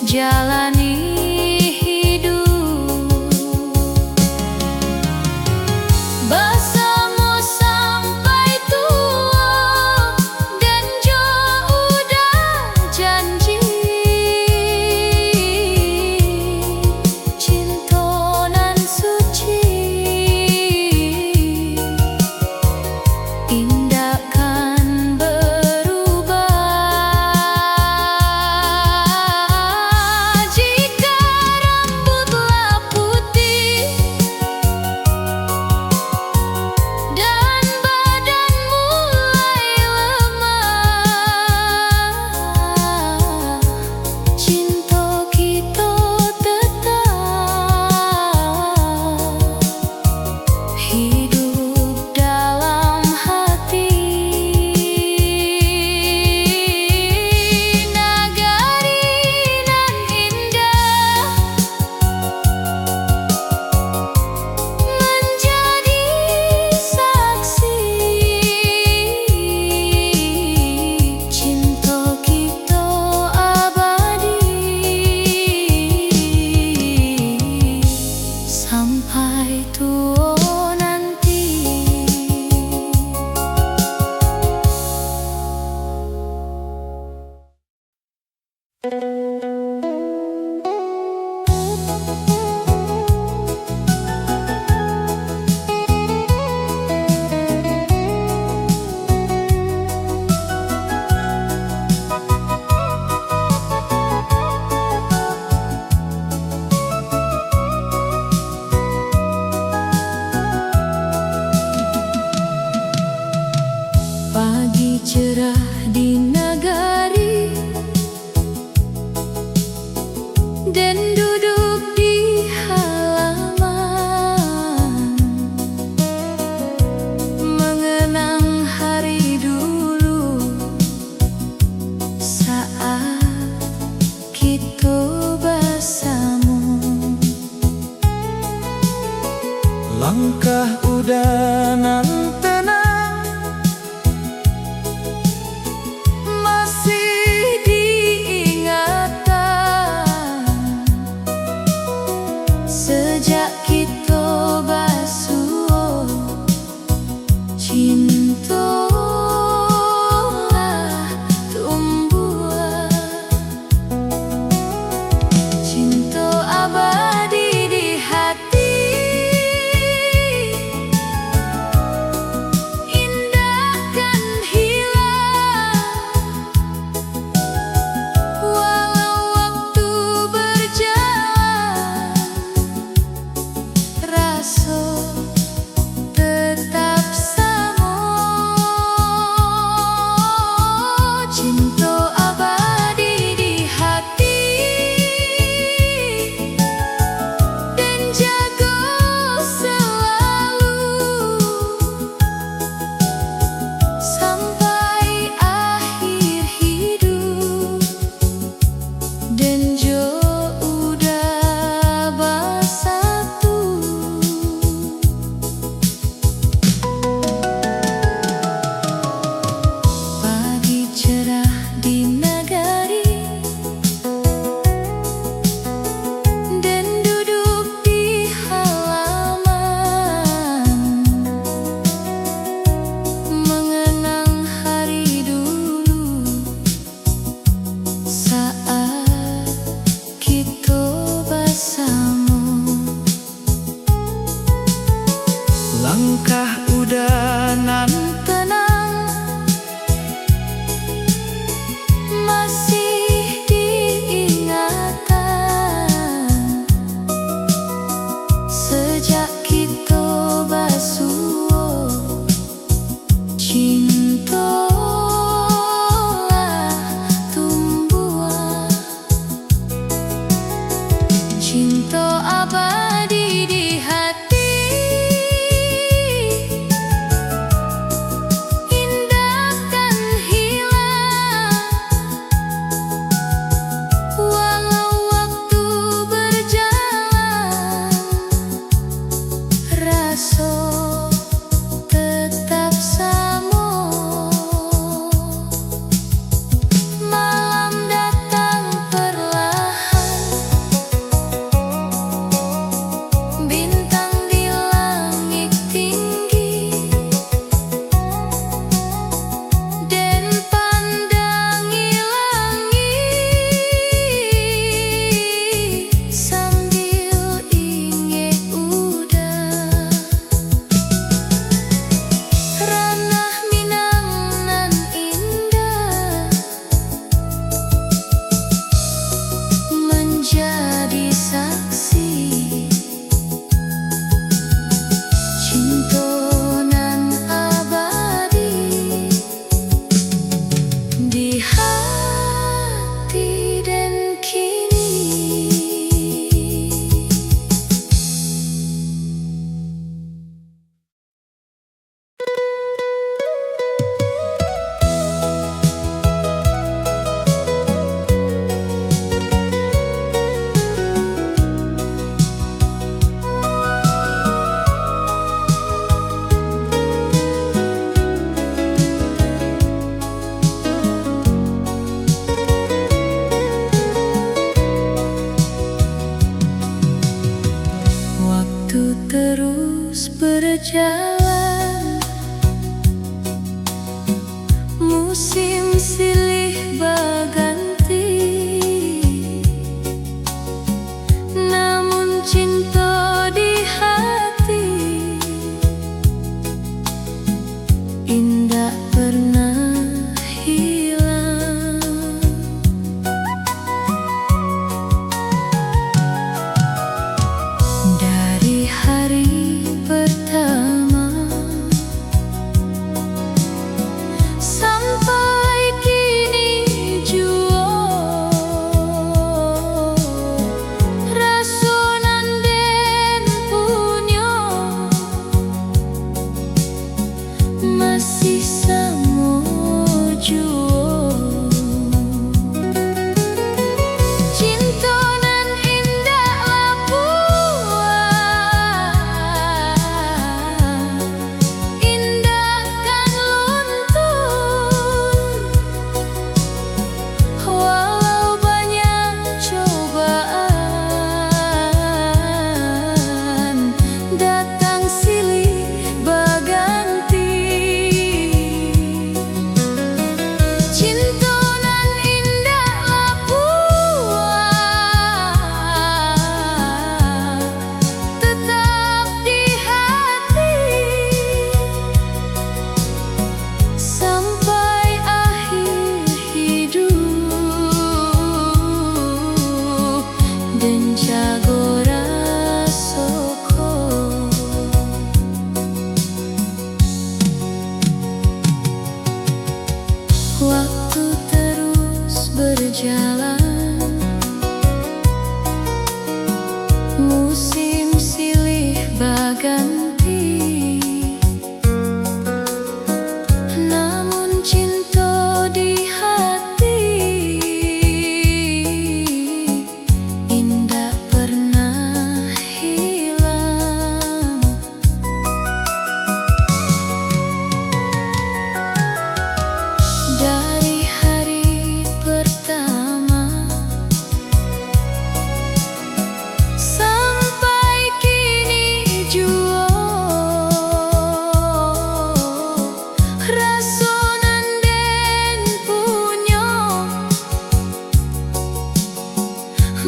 jalani hidup bersama sampai tua, dan jo udah janji cinta nan suci indah kan berubah. Jika rambutlah putih dan badan mulai lemah, cinta kita tetap hidup dalam hati. Nagari nan indah menjadi saksi cinta kita abadi sampai tua nanti. Pagi cerah di nagari dan duduk di halaman, mengenang hari dulu saat kita bersama. Langkah udanan tenang Masih diingatan sejak kita basuh cinta tumbuh, cinta abadi di hati indah kan hilang walau waktu berjalan, rasa tetap sama. Cinta abadi di hati dan jaga selalu sampai akhir hidup, dan jo udah bersatu. Pagi cerah di nagari dan duduk di halaman, mengenang hari dulu saat kita bersama. langkah udanan Tenang masih diingatan sejak kita basuh cinta tumbuh, cinta abadi di hati indah kan hilang walau waktu berjalan, rasa tetap sama. Malam datang perlahan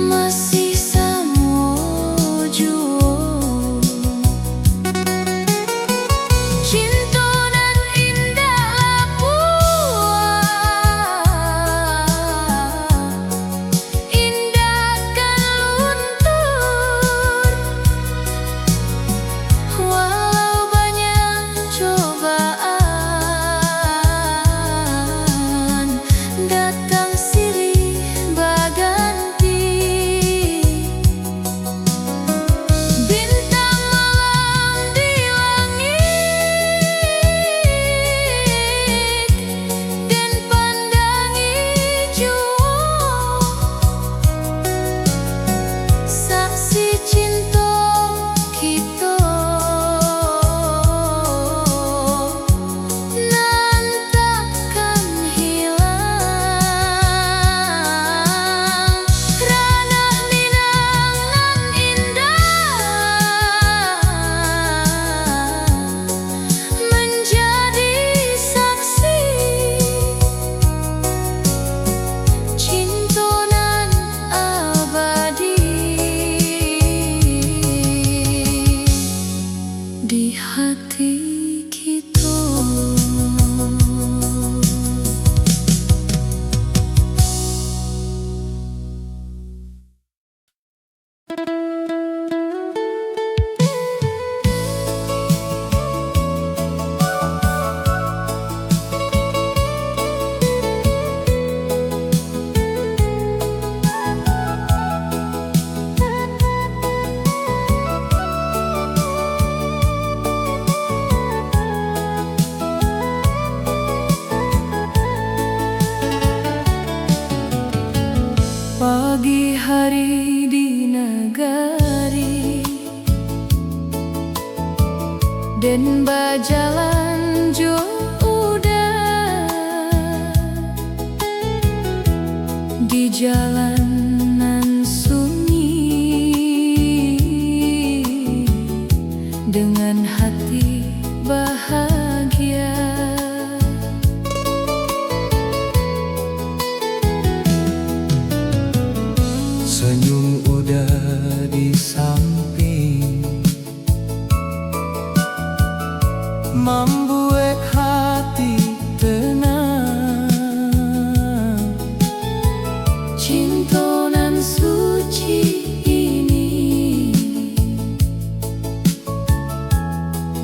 masih samojo. Cinta nan indah labuan, indah kan luntur. Walau banyak cobaan datang silih berganti, bintang malam di langit dan pandangi jua, saksi cinta kita nan takkan hilang. Ranah minangan indah menjadi saksi cinta nan abadi di hati kita. Pagi hari di negari dan berjalan jo udah di jalanan sunyi dengan hati bahagia. Senyum udah di samping, membuat hati tenang. Cinta nan suci ini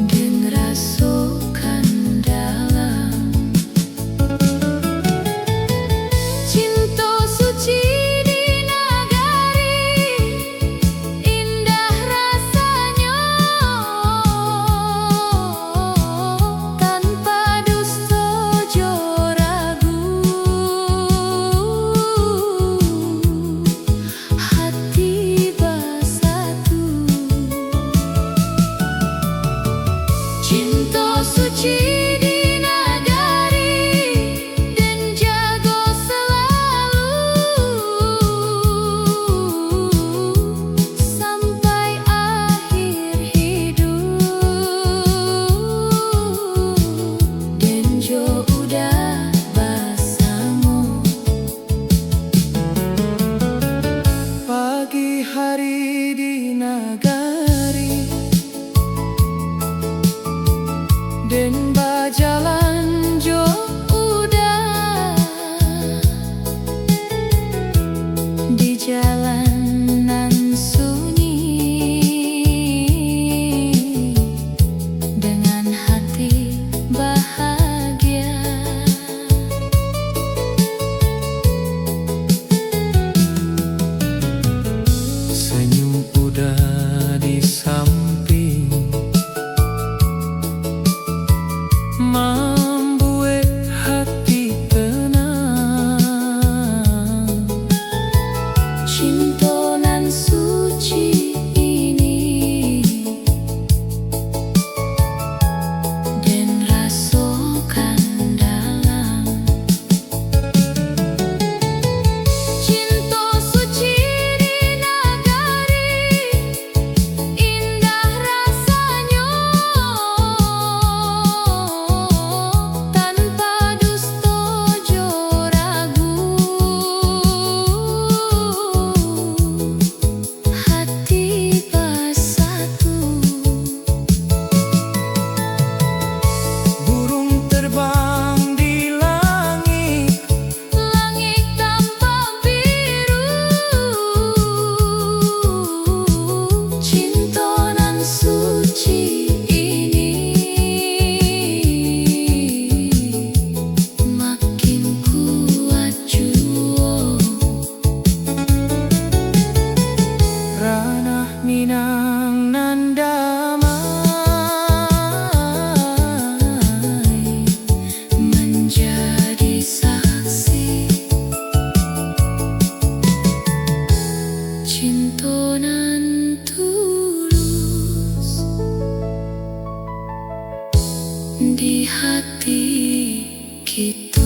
dan rasakan dalam. Cinta suci di nagari, indah rasanya tanpa dusta jo ragu. Hati bersatu, cinta suci di nagari dan jaga selalu sampai akhir hidup, dan jo udah bersama. Pagi hari di nagari dan berjalan jo udah Di jalanan sunyi dengan hati bahagia. senyum udah di samping, membuat hati tenang. Cinta nan suci ini dan rasakan dalam. Cinta suci di nagari, indah rasanya tanpa dusta jo ragu. hati kita.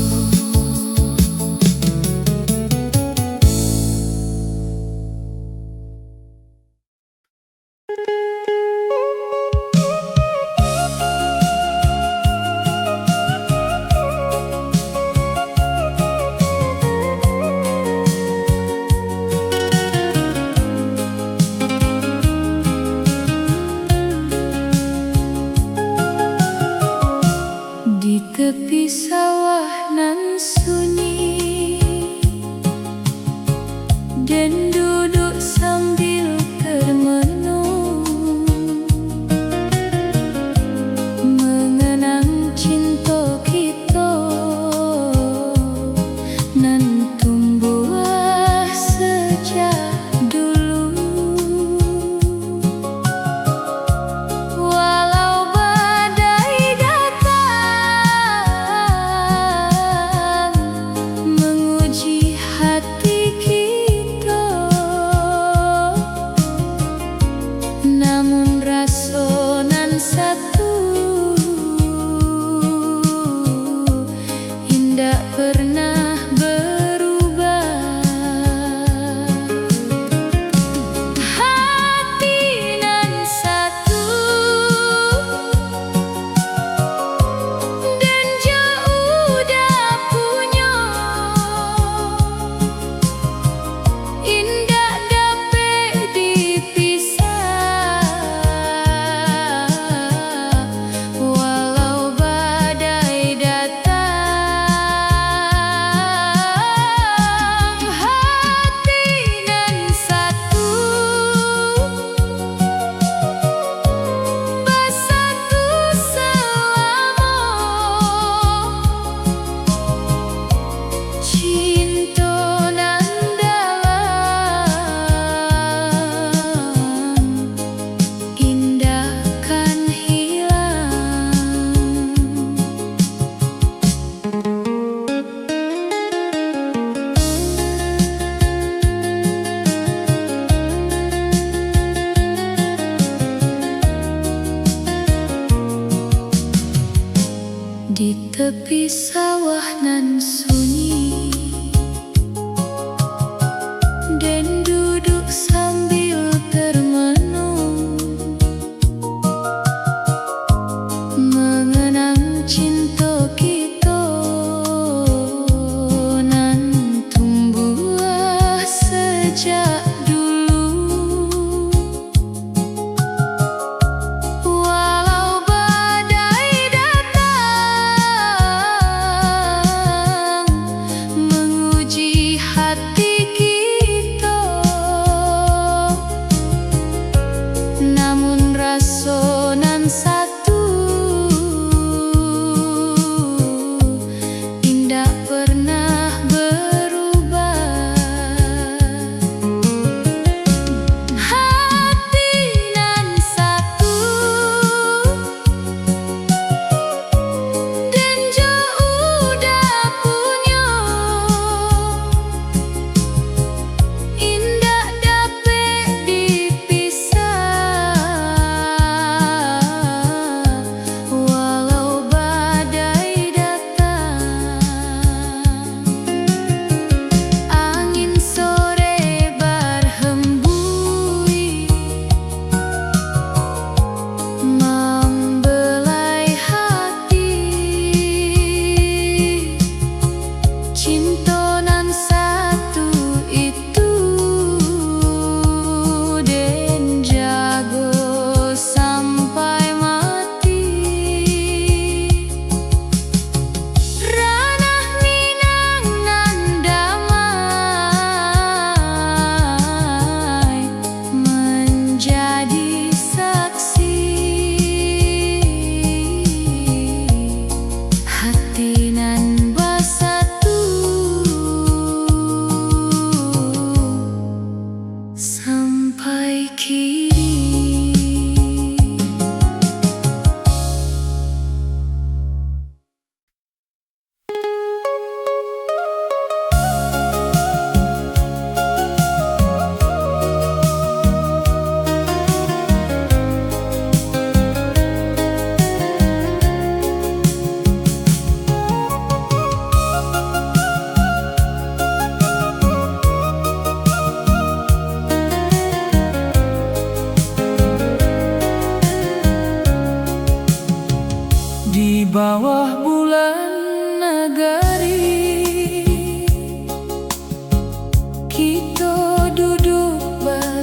Di tepi sawah nan sunyi, dan duduk sambil termenung, mengenang cinta kita nan tumbuh sejak dulu. Walau badai datang menguji hati kita,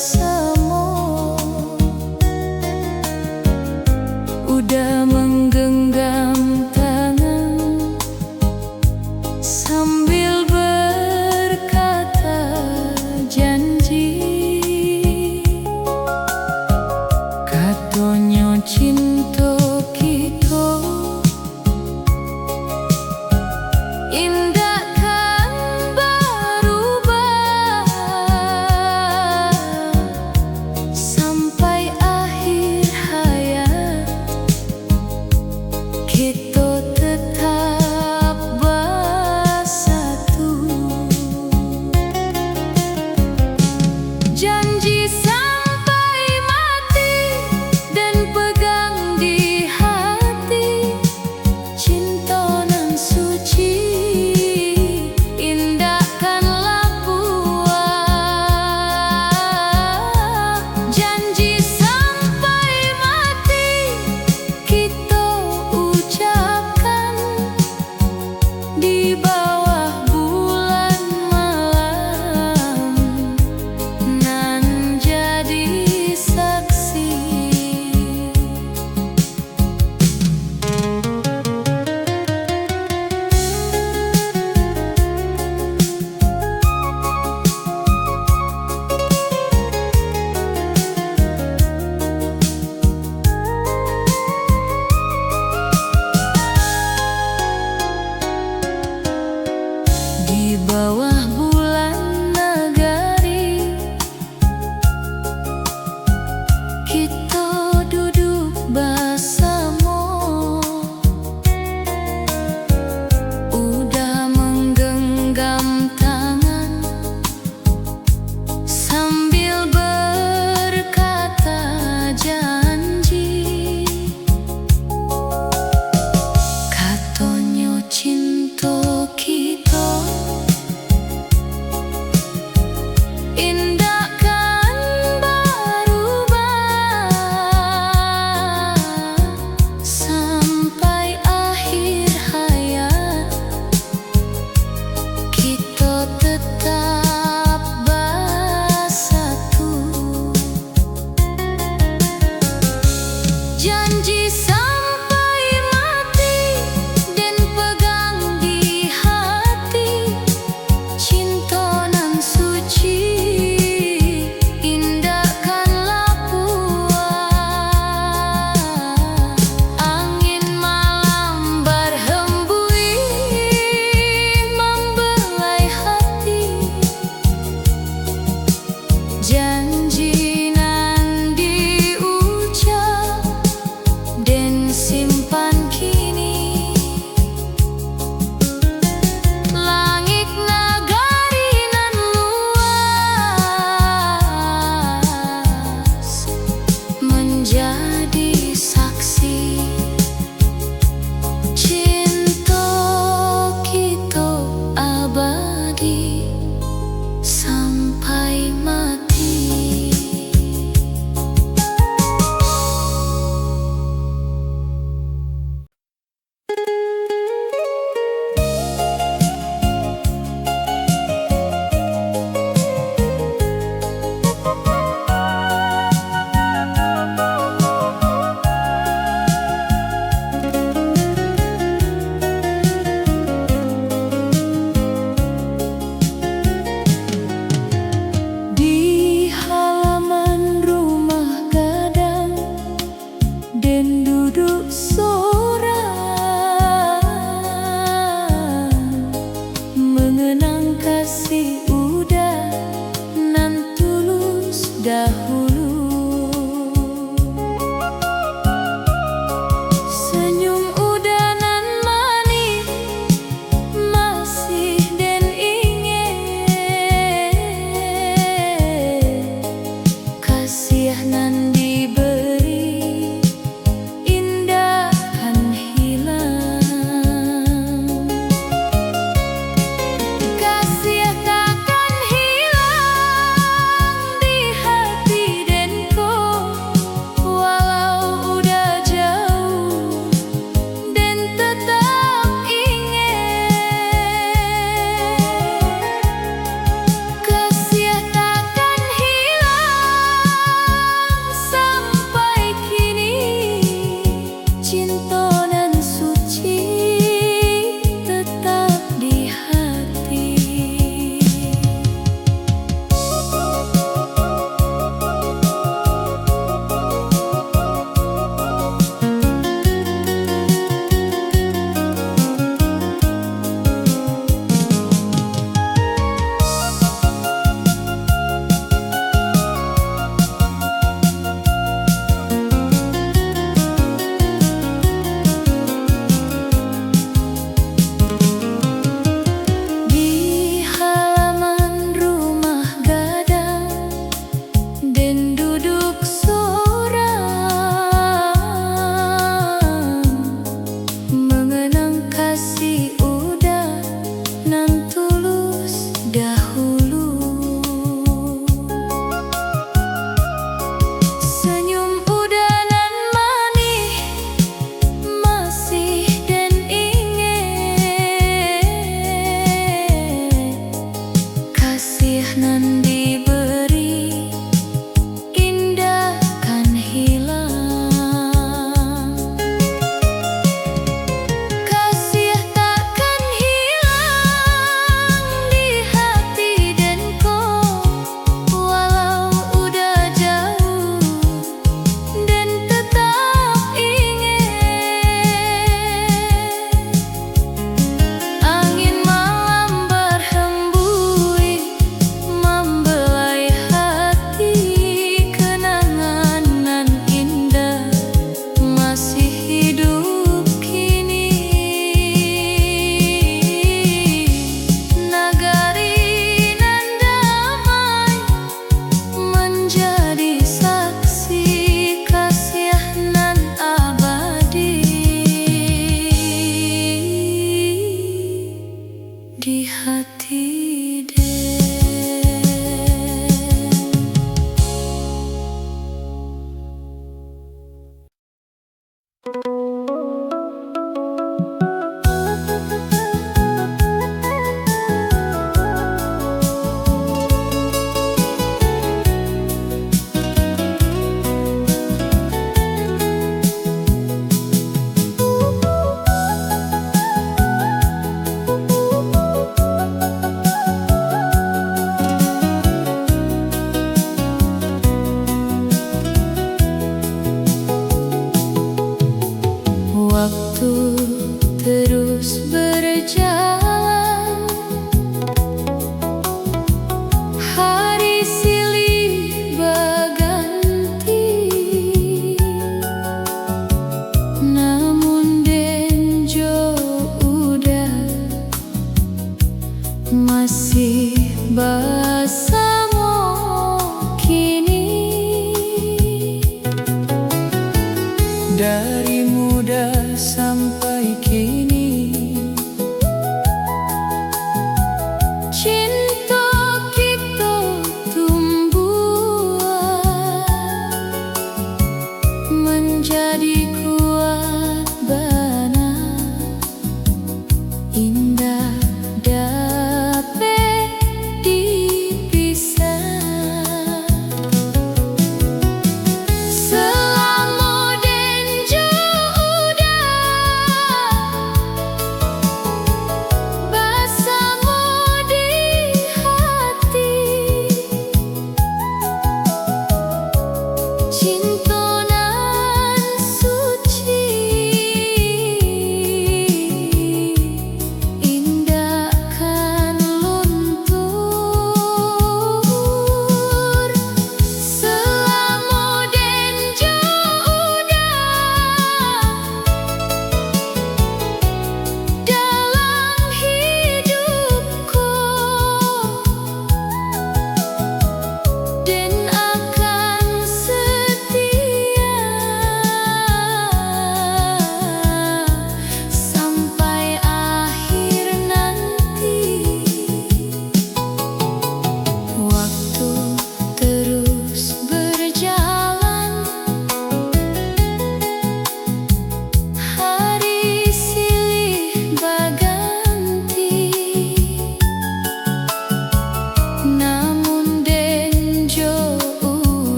bersama, udah menggenggam tangan sambil berkata janji. Katonyo cinta kita indah kan berubah sampai akhir hayat, kita tetap bersatu. Janji sampai mati dan pegang di hati, cinta nan suci indahkanlah puas. Janji sampai mati kita ucapkan di bawah bulan malam nan jadi saksi. Di bawah bulan nagari kita duduk bersama, udah menggenggam tangan sambil berkata janji. Katonyo cinta kita indah kan berubah sampai akhir hayat, kita tetap bersatu. Janji sampai mati dan pegang di hati, cinta nan suci indahkanlah puas. Angin malam berhembus membelai hati, janji nan diucap dan simpan kini. Langit nagari nan luas menjadi saksi, cinta kita abadi sampai mati. Di halaman rumah gadang dan duduk sorang, mengenang kasih udah nan tulus dahulu. Senyum udah nan manis masih dan ingin, kasih nan diberi indah kan hilang. Kasih takkan hilang di hati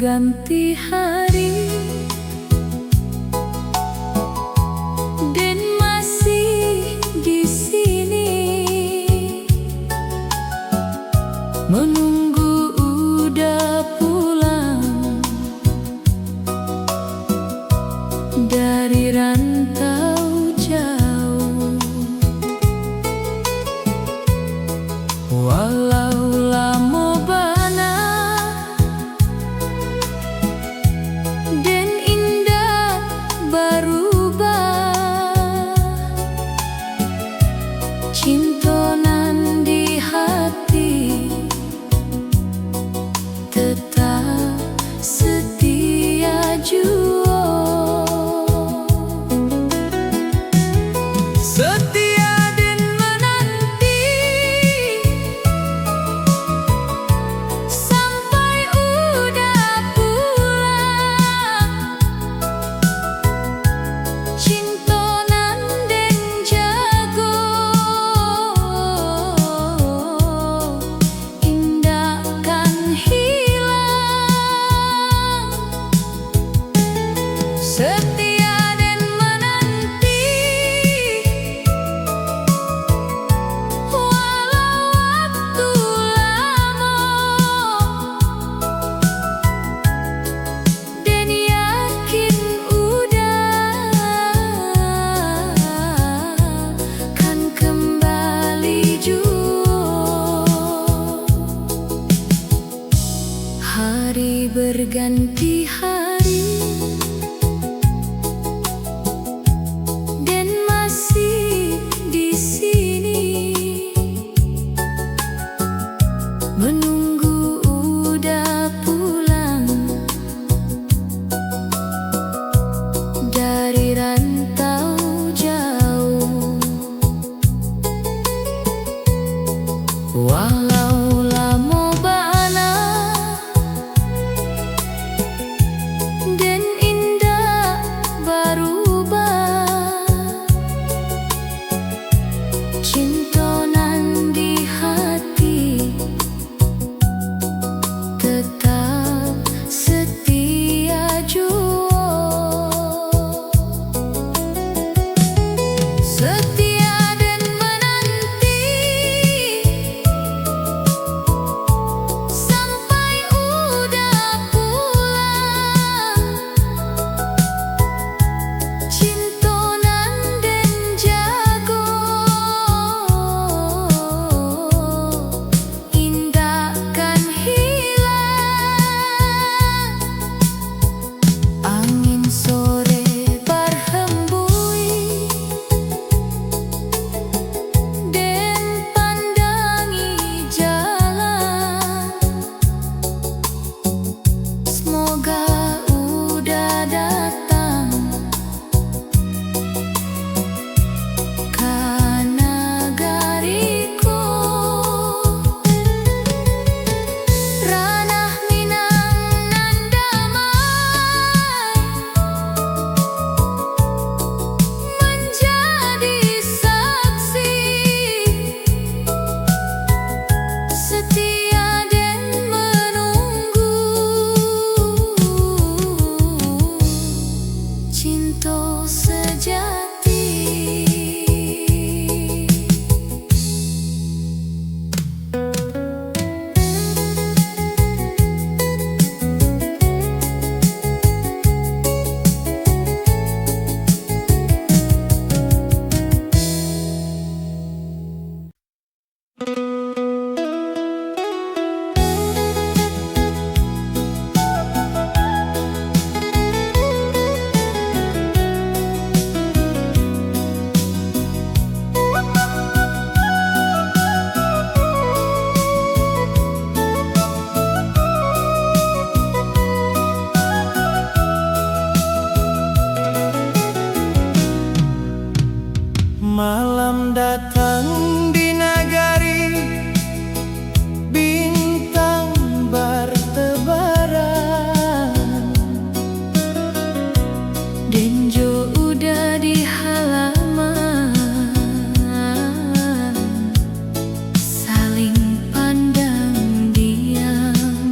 berganti hari dan masih di sini menunggu udah pulang dari rantau jauh. Walau lama bana dan indah berubah, cintonan di hati tetap setia jua. Setia dan menanti sampai udah pulang, cintonan dan jago indah kan hilang. Setia dan menanti walau waktu lama dan yakin udah kan kembali jua. Hari berganti hari dan masih di sini menunggu udah pulang dari rantau jauh. Walau lama bana dan indah berubah, cintonan di hati tetap setia jua. Setia dan menanti sampai udah pulang, cintonan dan jago indah kan hilang. Angin sore berhembus dan pandangi jalan, semoga udah datang ke negariku. Ranah Minang nan damai menjadi saksi setia dan menunggu cinta sejati. Malam datang di nagari, bintang bertebaran, Dan jo udah di halaman saling pandang diam.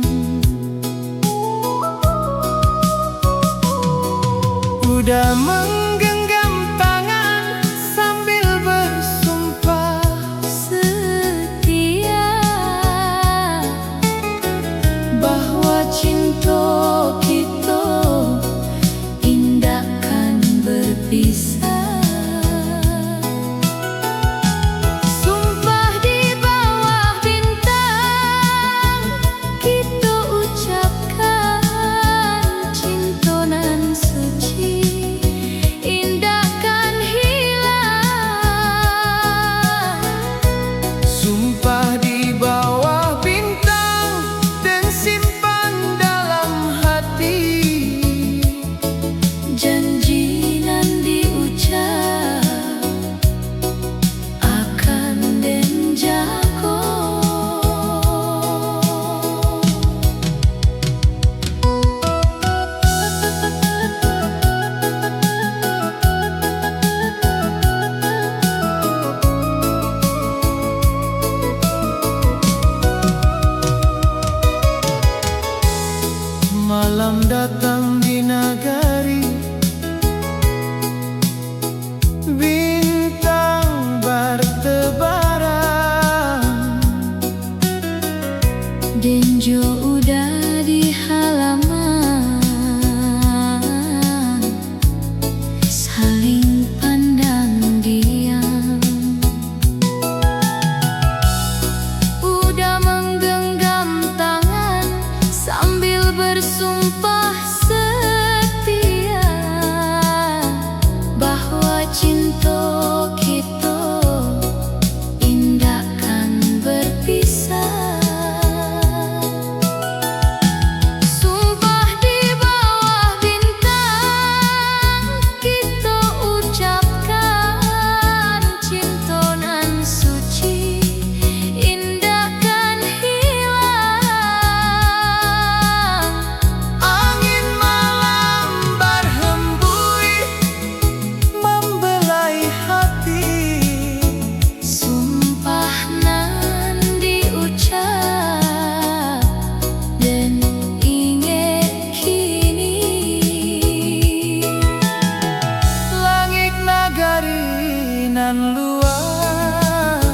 nan luas,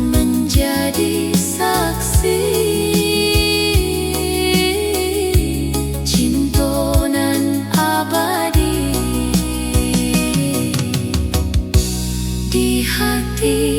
menjadi saksi cinta nan abadi di hati.